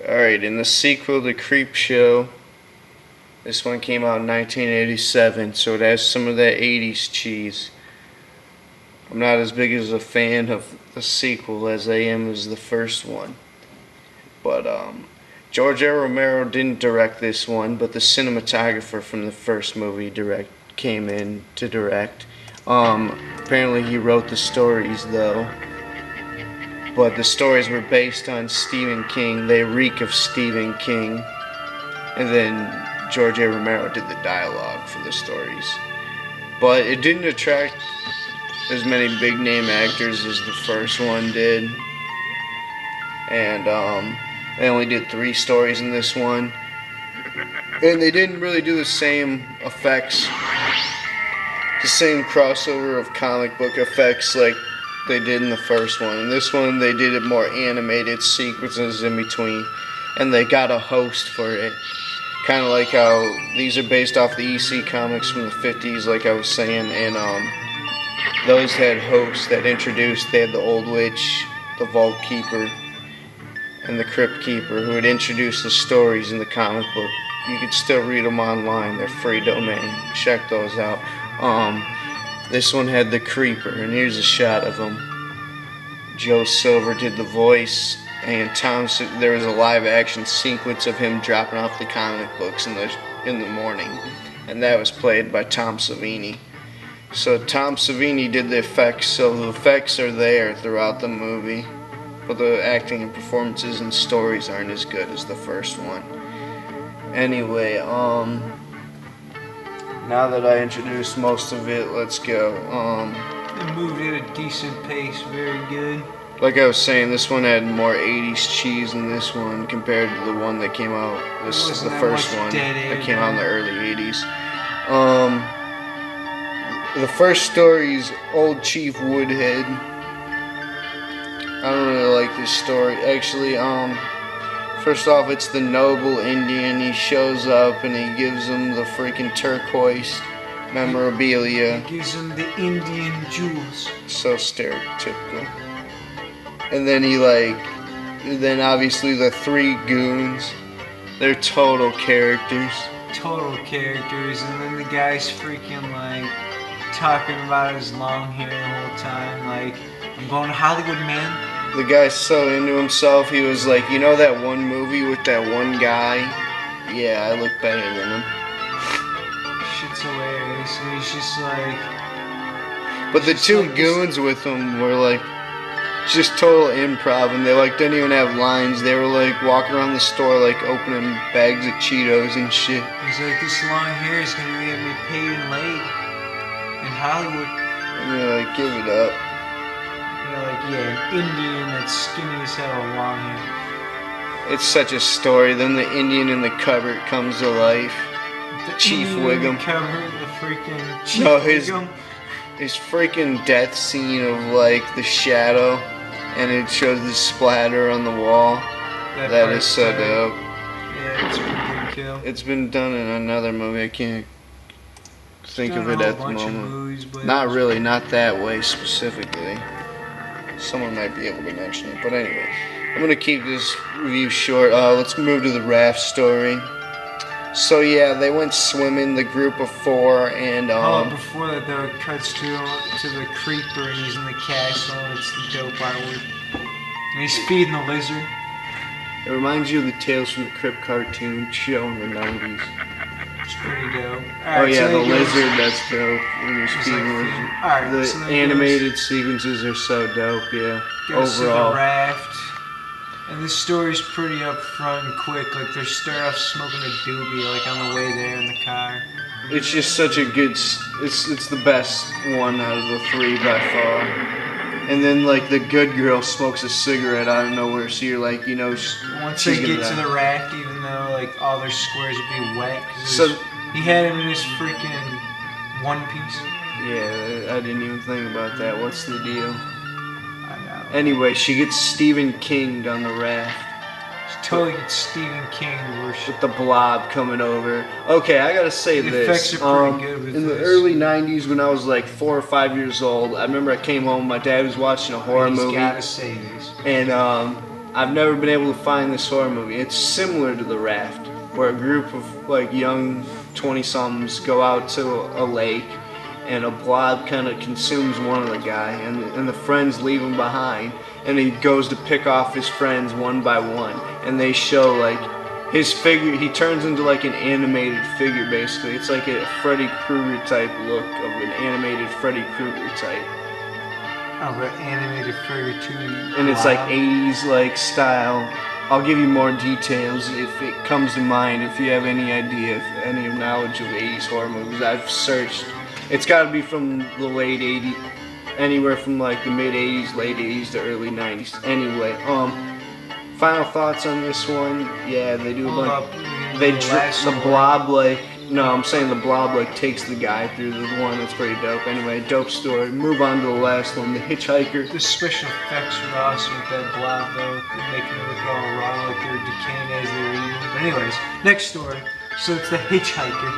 Alright, in the sequel to Creepshow, this one came out in 1987, so it has some of that 80s cheese. I'm not as big as a fan of the sequel as I am as the first one. But George R. Romero didn't direct this one, but the cinematographer from the first movie came in to direct. Apparently he wrote the stories though. But the stories were based on Stephen King. They reek of Stephen King. And then George A. Romero did the dialogue for the stories. But it didn't attract as many big name actors as the first one did. And they only did 3 stories in this one. And they didn't really do the same effects, the same crossover of comic book effects like they did in the first one. In this one, they did it more animated sequences in between, and they got a host for it. Kind of like how these are based off the EC comics from the 50s, like I was saying, and those had hosts that introduced. They had the Old Witch, the Vault Keeper, and the Crypt Keeper, who would introduce the stories in the comic book. You could still read them online. They're free domain. Check those out. This one had the Creeper, and here's a shot of him. Joe Silver did the voice, and there was a live-action sequence of him dropping off the comic books in the morning, and that was played by Tom Savini. So Tom Savini did the effects, so the effects are there throughout the movie, but the acting and performances and stories aren't as good as the first one. Anyway, now that I introduced most of it, let's go. It moved at a decent pace, very good. Like I was saying, this one had more 80s cheese than this one compared to the one that came out. This is the first one that came out in the early 80s. The first story's Old Chief Woodhead. I don't really like this story. Actually, first off, it's the noble Indian. He shows up and he gives him the freaking turquoise memorabilia. He gives him the Indian jewels. So stereotypical. And then then obviously the 3 goons. They're total characters. Total characters. And then the guy's freaking like talking about his long hair the whole time. Like, I'm going to Hollywood, man. The guy's so into himself, he was like, you know that one movie with that one guy? Yeah, I look better than him. Shit's hilarious. And he's just like... But the 2 goons with him were like, just total improv, and they like didn't even have lines. They were like walking around the store like opening bags of Cheetos and shit. He's like, this long hair is gonna get me paid and laid in Hollywood. And they're like, give it up. Like, yeah, an Indian that's skinny as hell, long hair. It's such a story. Then the Indian in the cupboard comes to life. The Chief Indian Wiggum. In the cupboard, the freaking Chief Wiggum. His freaking death scene of like the shadow, and it shows the splatter on the wall. That is so dope. Yeah, it's pretty good kill. It's been done in another movie. I can't think of it at the moment. Movies, not really, not that way specifically. Someone might be able to mention it, but anyway, I'm gonna keep this review short. Let's move to the raft story. So yeah, they went swimming, the group of 4, and before that though, it cuts to the creeper, and he's in the castle, and it's the dope artwork. And he's feeding the lizard. It reminds you of the Tales from the Crypt cartoon show in the 90s. It's pretty dope. Oh yeah, the lizard, that's dope. When you're feeding the lizard. Alright, the so animated sequences are so dope, yeah. Goes to the Overall. raft. And this story's pretty upfront and quick. Like, they start off smoking a doobie, like, on the way there in the car. It's just such a good... It's the best one out of the 3 by far. And then, like, the good girl smokes a cigarette out of nowhere, so you're like, you know... Once they get to the raft, even though, like, all their squares would be wet, because he had him in his freaking one piece. Yeah, I didn't even think about that. What's the deal? I know. Anyway, she gets Stephen King'd on the raft. She totally gets Stephen King worship. With the blob coming over. Okay, I gotta say the this. Effects are pretty good with in the this. early 90s, when I was like 4 or 5 years old, I remember I came home, my dad was watching a horror movie. Gotta say this. And I've never been able to find this horror movie. It's similar to The Raft, where a group of like young 20-somethings go out to a lake, and a blob kind of consumes one of the guy, and the friends leave him behind, and he goes to pick off his friends one by one, and they show like his figure. He turns into like an animated figure basically. It's like a Freddy Krueger type look of an animated Freddy Krueger type. Of an animated Freddy too. And it's like 80s like style. I'll give you more details if it comes to mind, if you have any idea, if any knowledge of 80s horror movies. I've searched. It's got to be from the late 80s, anywhere from like the mid 80s, late 80s to early 90s. Anyway, final thoughts on this one. Yeah, they do a bunch. The blob like. No, I'm saying the blob like takes the guy through the one. That's pretty dope. Anyway, dope story. Move on to the last one, The Hitchhiker. The special effects are awesome with that blob though. They're making it look all raw, like they're decaying as they're eating. But anyways, next story. So it's The Hitchhiker.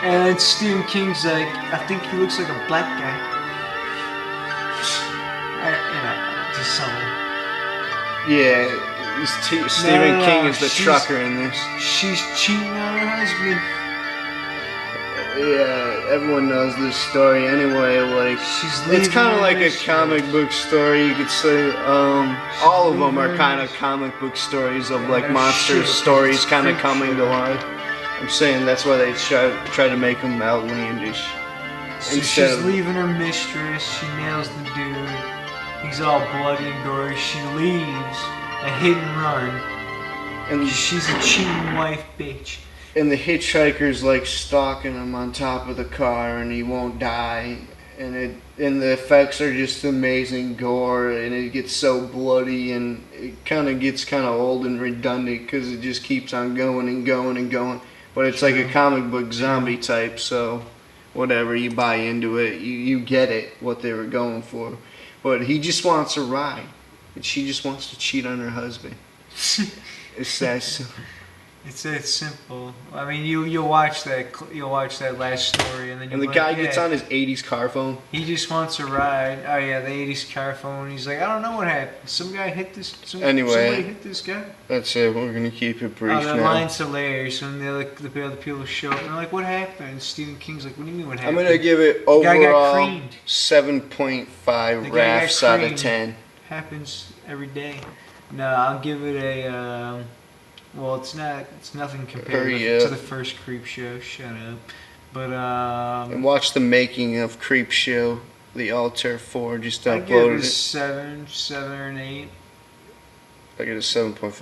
And Stephen King's like, I think he looks like a black guy. Just something. Yeah. Stephen King is the trucker in this. She's cheating on her husband. Yeah, everyone knows this story anyway. Like, it's kind of like a comic book story, you could say. All of them are kind of comic book stories of like monster stories kind of coming to life. I'm saying that's why they try to make them outlandish. So she's leaving her mistress. She nails the dude. He's all bloody and gory. She leaves. A hit and run. And she's a cheating wife bitch. And the hitchhiker's like stalking him on top of the car, and he won't die. And the effects are just amazing gore, and it gets so bloody, and it kind of gets kind of old and redundant because it just keeps on going and going and going. But it's like a comic book zombie type, so whatever, you buy into it, you get it, what they were going for. But he just wants a ride. And she just wants to cheat on her husband. It's that simple. It's that simple. I mean, you'll watch that last story, and then the guy gets on his '80s car phone. He just wants a ride. Oh yeah, the '80s car phone. He's like, I don't know what happened. Some guy hit this. Somebody hit this guy. That's it. We're gonna keep it brief now. The line's hilarious when the other people show up and they're like, "What happened?" And Stephen King's like, "What do you mean what happened?" I'm gonna give it overall 7.5 rafts out of 10. Happens every day. No, I'll give it a. Well, it's nothing compared to the first Creepshow. Shut up. But and watch the making of Creepshow, the Altair 4. Just uploaded it. I give it a 7 or an 8. I get a 7.5.